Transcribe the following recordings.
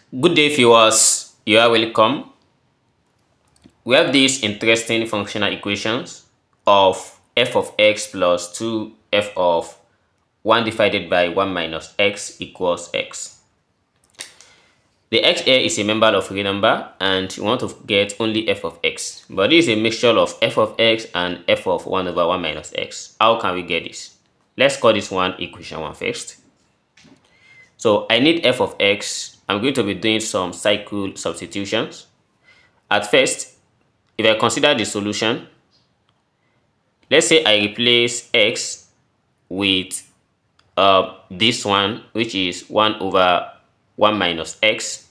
Good day, viewers. You are welcome. We have these interesting functional equations of f of x plus 2f of 1 divided by 1 minus x equals x. The x here is a member of real number and we want to get only f of x. But this is a mixture of f of x and f of 1 over 1 minus x. How can we get this? Let's call this one equation 1 first. So I need f of x. I'm going to be doing some cycle substitutions. At first, if I consider the solution, let's say I replace x with this one, which is 1 over 1 minus x.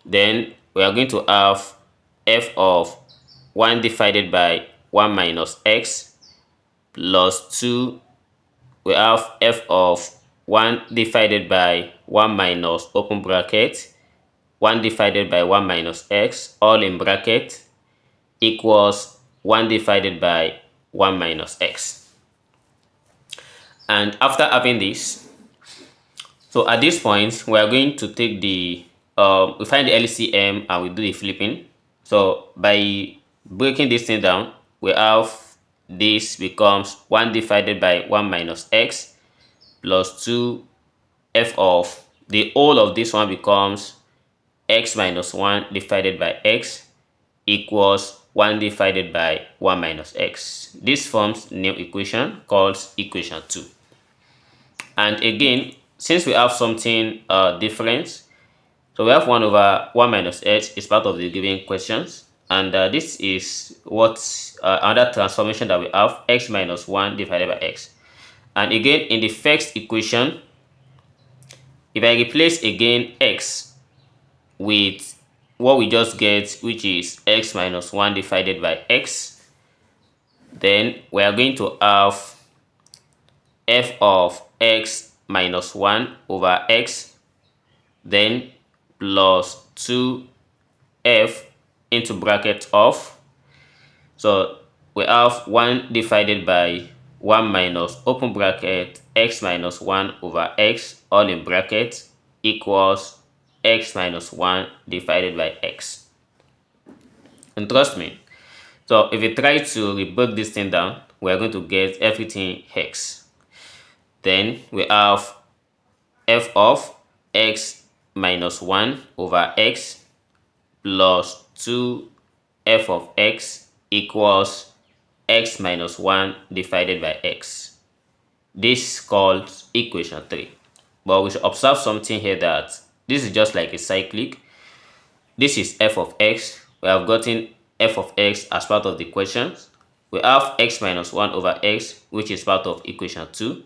Then we are going to have f of 1 divided by 1 minus x plus 2. We have f of 1 divided by 1 minus open bracket 1 divided by 1 minus x all in bracket equals 1 divided by 1 minus x. And after having this, so at this point, we are going to take the, we find the LCM and we do the flipping. So by breaking this thing down, we have this becomes 1 divided by 1 minus x plus 2 f of the whole of this one becomes x minus 1 divided by x equals 1 divided by 1 minus x. This forms new equation called equation 2. And again, since we have something different, so we have 1 over 1 minus x is part of the given questions. And this is what another transformation that we have, x minus 1 divided by x. And again, in the first equation, if I replace again x with what we just get, which is x minus 1 divided by x, then we are going to have f of x minus 1 over x, then plus 2f into bracket of, so we have 1 divided by 1 minus open bracket x minus 1 over x all in bracket equals x minus 1 divided by x. And trust me, so if we try to break this thing down, we are going to get everything x. Then we have f of x minus 1 over x plus 2 f of x equals x minus 1 divided by x. This is called equation 3. But we should observe something here, that this is just like a cyclic. This is f of x. We have gotten f of x as part of the questions. We have x minus 1 over x, which is part of equation 2.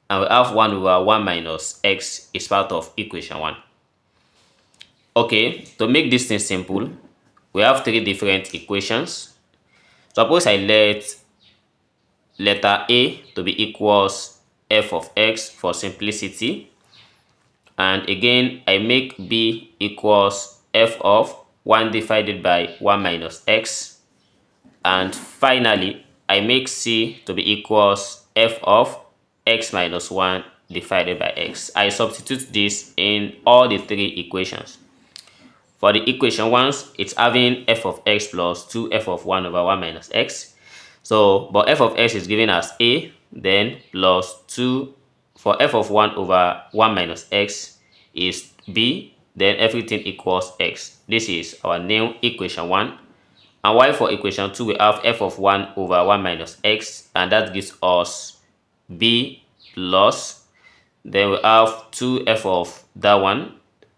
And we have 1 over 1 minus x is part of equation 1. Okay, to make this thing simple, we have 3 different equations. Suppose I let letter A to be equals f of x for simplicity. And again, I make B equals f of 1 divided by 1 minus x. And finally, I make C to be equals f of x minus 1 divided by x. I substitute this in all the 3 equations. For the equation 1, it's having f of x plus 2f of 1 over 1 minus x. So, but f of x is given as a, then plus 2 for f of 1 over 1 minus x is b, then everything equals x. This is our new equation 1. And while for equation 2, we have f of 1 over 1 minus x, and that gives us b plus, then we have 2f of that one,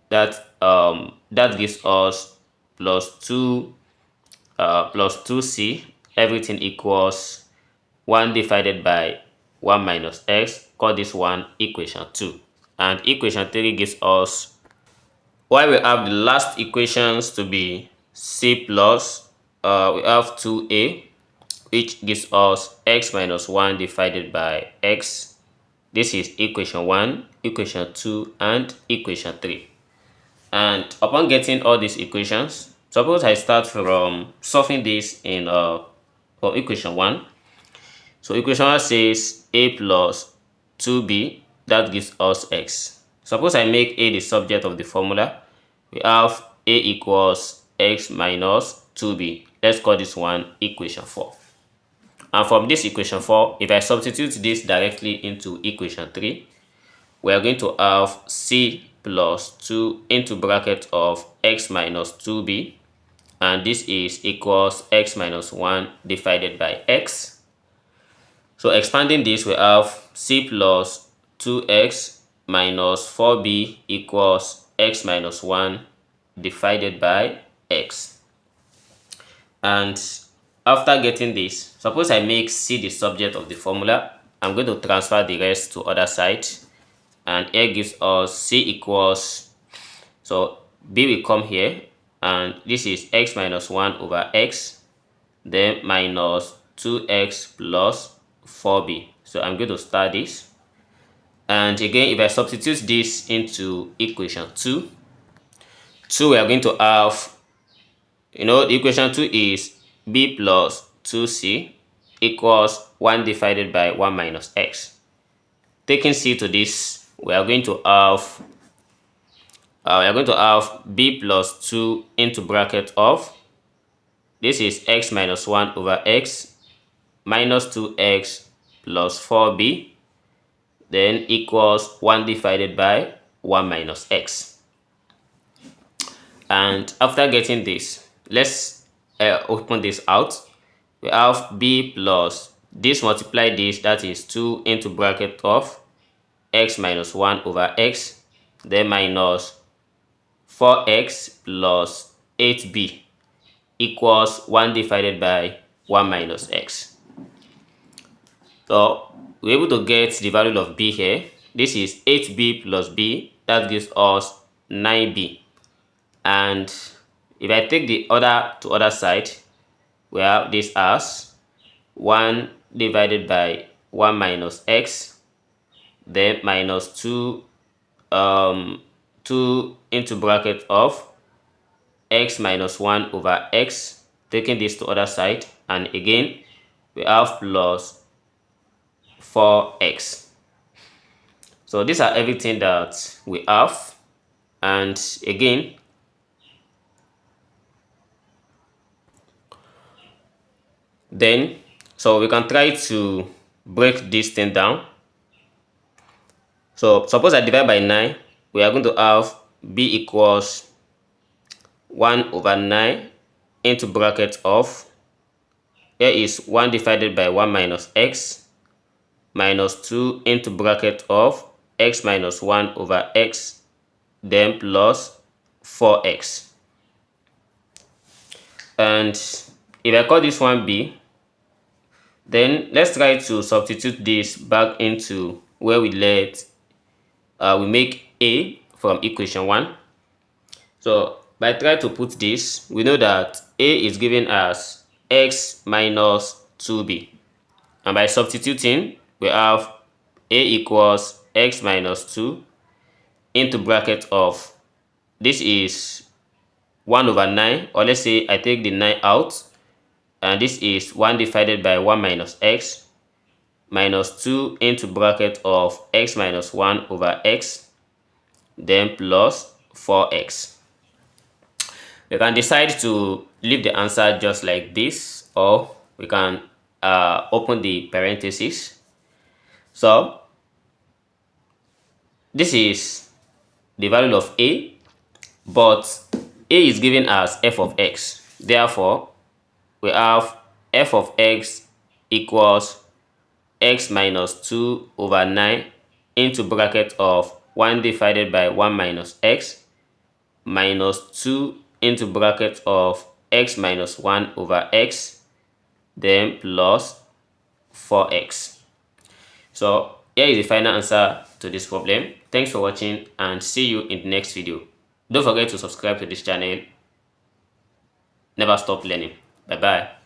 that gives us plus 2 plus 2c, everything equals 1 divided by 1 minus x. Call this one equation 2. And equation 3 gives us, while we have the last equations to be c plus, we have 2a, which gives us x minus 1 divided by x. This is equation 1, equation 2, and equation 3. And upon getting all these equations, suppose I start from solving this in for equation 1. So equation 1 says a plus 2b, that gives us x. Suppose I make a the subject of the formula, we have a equals x minus 2b. Let's call this one equation 4. And from this equation 4, if I substitute this directly into equation 3, we are going to have c plus 2 into bracket of x minus 2b, and this is equals x minus 1 divided by x. So expanding this, we have c plus 2x minus 4b equals x minus 1 divided by x. And after getting this, suppose I make c the subject of the formula, I'm going to transfer the rest to other side, and here gives us c equals, so b will come here, and this is x minus 1 over x, then minus 2x plus 4b. So I'm going to start this, and again, if I substitute this into equation 2, we are going to have, the equation 2 is b plus 2c equals 1 divided by 1 minus x. Taking c to this, we are going to have b plus 2 into bracket of, this is x minus 1 over x minus 2x plus 4b, then equals 1 divided by 1 minus x. And after getting this, let's open this out. We have b plus this multiply this, that is 2 into bracket of x minus 1 over x, then minus 4x plus 8b equals 1 divided by 1 minus x. So we're able to get the value of b here. This is 8b plus b, that gives us 9b. And if I take the other side, we have this as 1 divided by 1 minus x, then minus 2 into bracket of x minus 1 over x, taking this to other side, and again we have plus 4x. So these are everything that we have, and again, so we can try to break this thing down. So suppose I divide by 9, we are going to have b equals 1 over 9 into bracket of, here is 1 divided by 1 minus x, minus 2 into bracket of x minus 1 over x, then plus 4x. And if I call this one b, then let's try to substitute this back into where we make a from equation 1. So by trying to put this, we know that a is given as x minus 2b, and by substituting, we have a equals x minus 2 into bracket of, this is 1 over 9, or let's say I take the 9 out, and this is 1 divided by 1 minus x, minus 2 into bracket of x minus 1 over x, then plus 4x. We can decide to leave the answer just like this, or we can open the parentheses. So this is the value of a, but a is given as f of x. Therefore, we have f of x equals x minus 2 over 9 into bracket of 1 divided by 1 minus x, minus 2 into bracket of x minus 1 over x, then plus 4x. So here is the final answer to this problem. Thanks for watching, and see you in the next video. Don't forget to subscribe to this channel. Never stop learning. Bye bye.